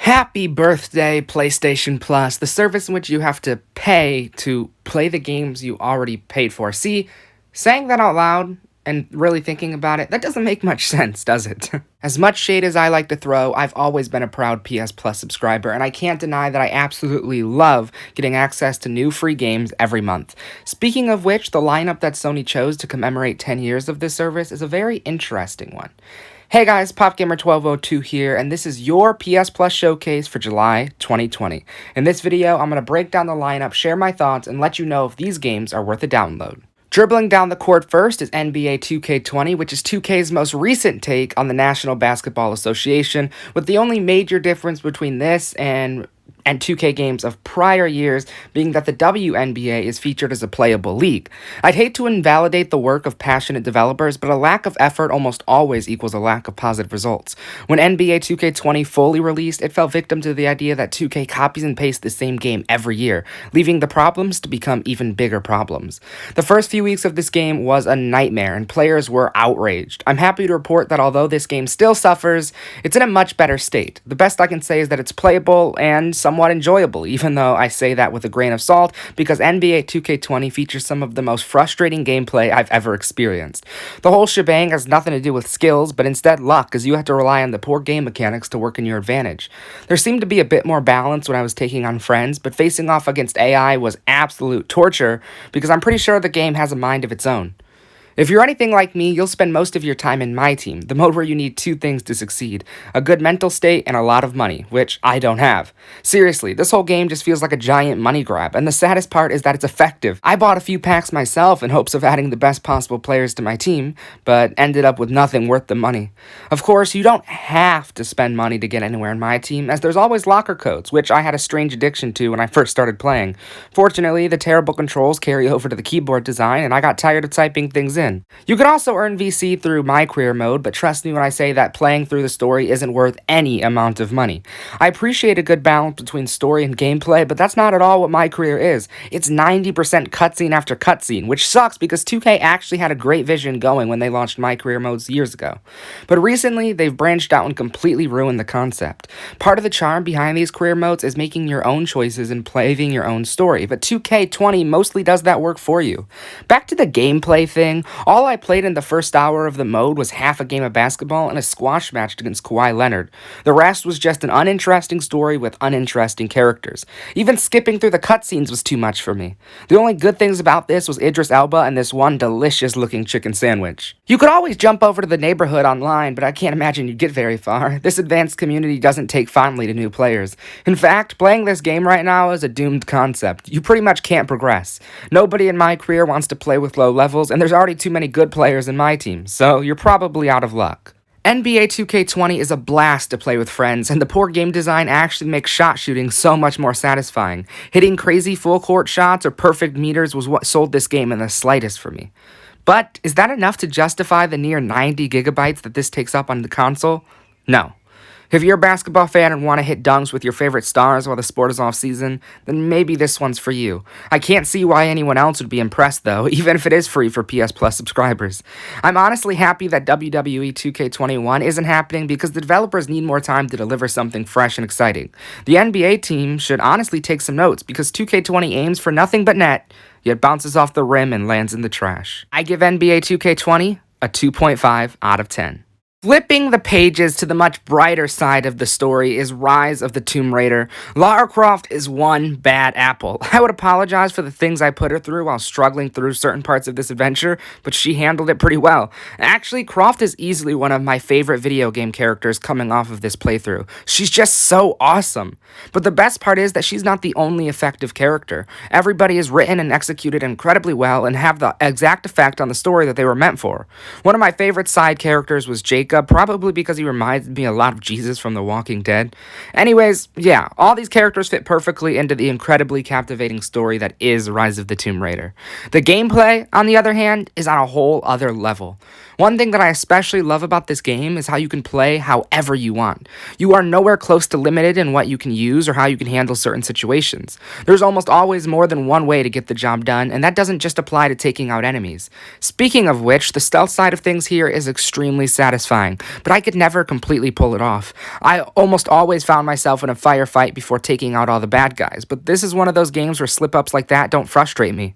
Happy birthday, PlayStation Plus, the service in which you have to pay to play the games you already paid for. See, saying that out loud and really thinking about it, that doesn't make much sense, does it? As much shade as I like to throw, I've always been a proud PS Plus subscriber, and I can't deny that I absolutely love getting access to new free games every month. Speaking of which, the lineup that Sony chose to commemorate 10 years of this service is a very interesting one. Hey guys, PopGamer1202 here, and this is your PS Plus showcase for July 2020. In this video, I'm going to break down the lineup, share my thoughts, and let you know if these games are worth a download. Dribbling down the court first is NBA 2K20, which is 2K's most recent take on the National Basketball Association, with the only major difference between this and 2K games of prior years being that the WNBA is featured as a playable league. I'd hate to invalidate the work of passionate developers, but a lack of effort almost always equals a lack of positive results. When NBA 2K20 fully released, it fell victim to the idea that 2K copies and pastes the same game every year, leaving the problems to become even bigger problems. The first few weeks of this game was a nightmare, and players were outraged. I'm happy to report that although this game still suffers, it's in a much better state. The best I can say is that it's playable and somewhat enjoyable, even though I say that with a grain of salt, because NBA 2K20 features some of the most frustrating gameplay I've ever experienced. The whole shebang has nothing to do with skills, but instead luck, as you have to rely on the poor game mechanics to work in your advantage. There seemed to be a bit more balance when I was taking on friends, but facing off against AI was absolute torture, because I'm pretty sure the game has a mind of its own. If you're anything like me, you'll spend most of your time in my team, the mode where you need two things to succeed: a good mental state and a lot of money, which I don't have. Seriously, this whole game just feels like a giant money grab, and the saddest part is that it's effective. I bought a few packs myself in hopes of adding the best possible players to my team, but ended up with nothing worth the money. Of course, you don't have to spend money to get anywhere in my team, as there's always locker codes, which I had a strange addiction to when I first started playing. Fortunately, the terrible controls carry over to the keyboard design, and I got tired of typing things in. You can also earn VC through My Career mode, but trust me when I say that playing through the story isn't worth any amount of money. I appreciate a good balance between story and gameplay, but that's not at all what My Career is. It's 90% cutscene after cutscene, which sucks because 2K actually had a great vision going when they launched My Career modes years ago. But recently, they've branched out and completely ruined the concept. Part of the charm behind these career modes is making your own choices and playing your own story, but 2K20 mostly does that work for you. Back to the gameplay thing, all I played in the first hour of the mode was half a game of basketball and a squash match against Kawhi Leonard. The rest was just an uninteresting story with uninteresting characters. Even skipping through the cutscenes was too much for me. The only good things about this was Idris Elba and this one delicious-looking chicken sandwich. You could always jump over to the neighborhood online, but I can't imagine you'd get very far. This advanced community doesn't take fondly to new players. In fact, playing this game right now is a doomed concept. You pretty much can't progress. Nobody in My Career wants to play with low levels, and there's already too many good players in my team, so you're probably out of luck. NBA 2K20 is a blast to play with friends, and the poor game design actually makes shot shooting so much more satisfying. Hitting crazy full court shots or perfect meters was what sold this game in the slightest for me. But is that enough to justify the near 90 gigabytes that this takes up on the console? No. If you're a basketball fan and want to hit dunks with your favorite stars while the sport is off season, then maybe this one's for you. I can't see why anyone else would be impressed though, even if it is free for PS Plus subscribers. I'm honestly happy that WWE 2K21 isn't happening because the developers need more time to deliver something fresh and exciting. The NBA team should honestly take some notes because 2K20 aims for nothing but net, yet bounces off the rim and lands in the trash. I give NBA 2K20 a 2.5 out of 10. Flipping the pages to the much brighter side of the story is Rise of the Tomb Raider. Lara Croft is one bad apple. I would apologize for the things I put her through while struggling through certain parts of this adventure, but she handled it pretty well. Actually, Croft is easily one of my favorite video game characters coming off of this playthrough. She's just so awesome. But the best part is that she's not the only effective character. Everybody is written and executed incredibly well and have the exact effect on the story that they were meant for. One of my favorite side characters was Jacob, probably because he reminds me a lot of Jesus from The Walking Dead. Anyways, yeah, all these characters fit perfectly into the incredibly captivating story that is Rise of the Tomb Raider. The gameplay, on the other hand, is on a whole other level. One thing that I especially love about this game is how you can play however you want. You are nowhere close to limited in what you can use or how you can handle certain situations. There's almost always more than one way to get the job done, and that doesn't just apply to taking out enemies. Speaking of which, the stealth side of things here is extremely satisfying. terrifying, but I could never completely pull it off. I almost always found myself in a firefight before taking out all the bad guys, but this is one of those games where slip-ups like that don't frustrate me.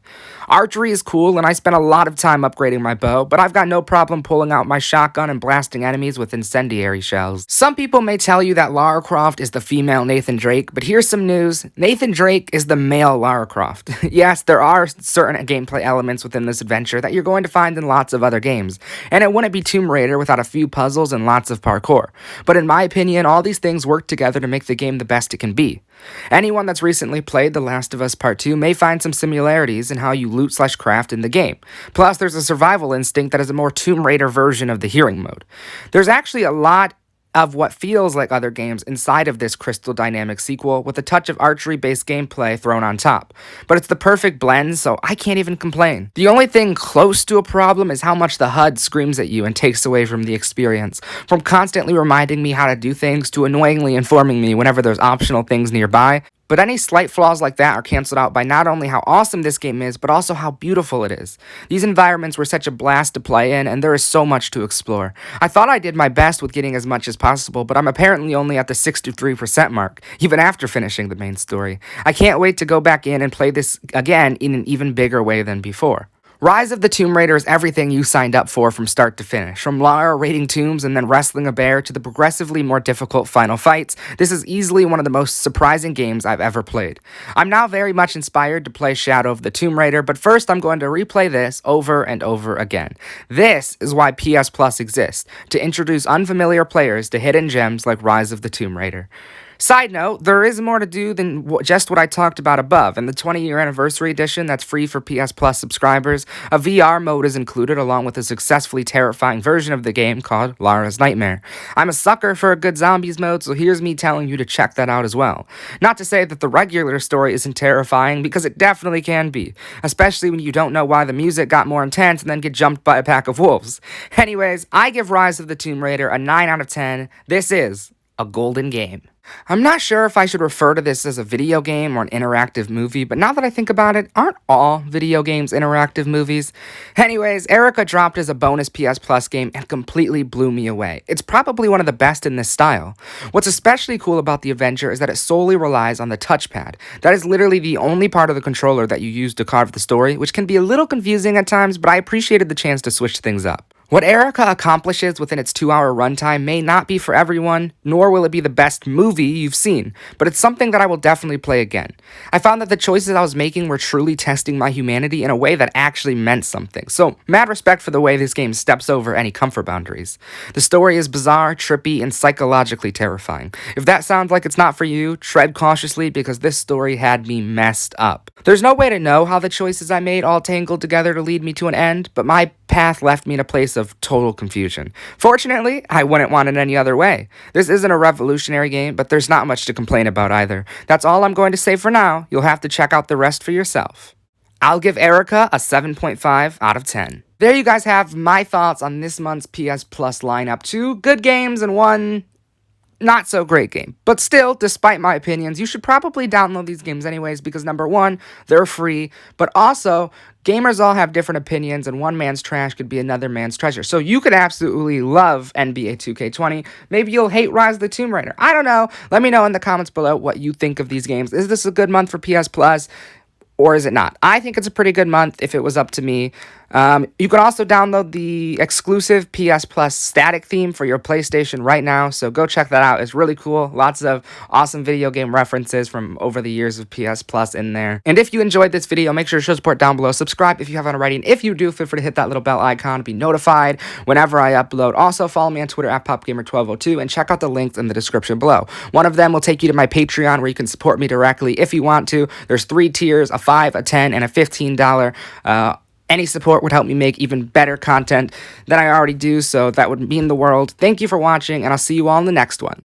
Archery is cool, and I spent a lot of time upgrading my bow, but I've got no problem pulling out my shotgun and blasting enemies with incendiary shells. Some people may tell you that Lara Croft is the female Nathan Drake, but here's some news. Nathan Drake is the male Lara Croft. Yes, there are certain gameplay elements within this adventure that you're going to find in lots of other games, and it wouldn't be Tomb Raider without a few puzzles and lots of parkour. But in my opinion, all these things work together to make the game the best it can be. Anyone that's recently played The Last of Us Part 2 may find some similarities in how you loot/craft in the game. Plus, there's a survival instinct that is a more Tomb Raider version of the healing mode. There's actually a lot of what feels like other games inside of this Crystal Dynamics sequel with a touch of archery-based gameplay thrown on top. But it's the perfect blend, so I can't even complain. The only thing close to a problem is how much the HUD screams at you and takes away from the experience, from constantly reminding me how to do things to annoyingly informing me whenever there's optional things nearby. But any slight flaws like that are canceled out by not only how awesome this game is, but also how beautiful it is. These environments were such a blast to play in, and there is so much to explore. I thought I did my best with getting as much as possible, but I'm apparently only at the 63% mark, even after finishing the main story. I can't wait to go back in and play this again in an even bigger way than before. Rise of the Tomb Raider is everything you signed up for from start to finish. From Lara raiding tombs and then wrestling a bear to the progressively more difficult final fights, this is easily one of the most surprising games I've ever played. I'm now very much inspired to play Shadow of the Tomb Raider, but first I'm going to replay this over and over again. This is why PS Plus exists, to introduce unfamiliar players to hidden gems like Rise of the Tomb Raider. Side note, there is more to do than just what I talked about above. In the 20-year anniversary edition that's free for PS Plus subscribers, a VR mode is included along with a successfully terrifying version of the game called Lara's Nightmare. I'm a sucker for a good zombies mode, so here's me telling you to check that out as well. Not to say that the regular story isn't terrifying, because it definitely can be, especially when you don't know why the music got more intense and then get jumped by a pack of wolves. Anyways, I give Rise of the Tomb Raider a 9 out of 10. This is a golden game. I'm not sure if I should refer to this as a video game or an interactive movie, but now that I think about it, aren't all video games interactive movies? Anyways, Erica dropped as a bonus PS Plus game and completely blew me away. It's probably one of the best in this style. What's especially cool about the adventure is that it solely relies on the touchpad. That is literally the only part of the controller that you use to carve the story, which can be a little confusing at times, but I appreciated the chance to switch things up. What Erica accomplishes within its 2-hour runtime may not be for everyone, nor will it be the best movie you've seen, but it's something that I will definitely play again. I found that the choices I was making were truly testing my humanity in a way that actually meant something, so mad respect for the way this game steps over any comfort boundaries. The story is bizarre, trippy, and psychologically terrifying. If that sounds like it's not for you, tread cautiously because this story had me messed up. There's no way to know how the choices I made all tangled together to lead me to an end, but my path left me in a place of total confusion. Fortunately, I wouldn't want it any other way. This isn't a revolutionary game, but there's not much to complain about either. That's all I'm going to say for now. You'll have to check out the rest for yourself. I'll give Erica a 7.5 out of 10. There you guys have my thoughts on this month's PS Plus lineup. 2 good games and 1 not so great game. But still, despite my opinions, you should probably download these games anyways because number one, they're free, but also, gamers all have different opinions and one man's trash could be another man's treasure. So you could absolutely love NBA 2K20. Maybe you'll hate Rise of the Tomb Raider. I don't know. Let me know in the comments below what you think of these games. Is this a good month for PS Plus? Or is it not? I think it's a pretty good month if it was up to me. You can also download the exclusive PS Plus static theme for your PlayStation right now, so go check that out. It's really cool. Lots of awesome video game references from over the years of PS Plus in there. And if you enjoyed this video, make sure to show support down below. Subscribe if you haven't already. And if you do, feel free to hit that little bell icon to be notified whenever I upload. Also, follow me on Twitter at PopGamer1202 and check out the links in the description below. One of them will take you to my Patreon where you can support me directly if you want to. There's 3 tiers, a $5, a $10, and a $15. Any support would help me make even better content than I already do, so that would mean the world. Thank you for watching, and I'll see you all in the next one.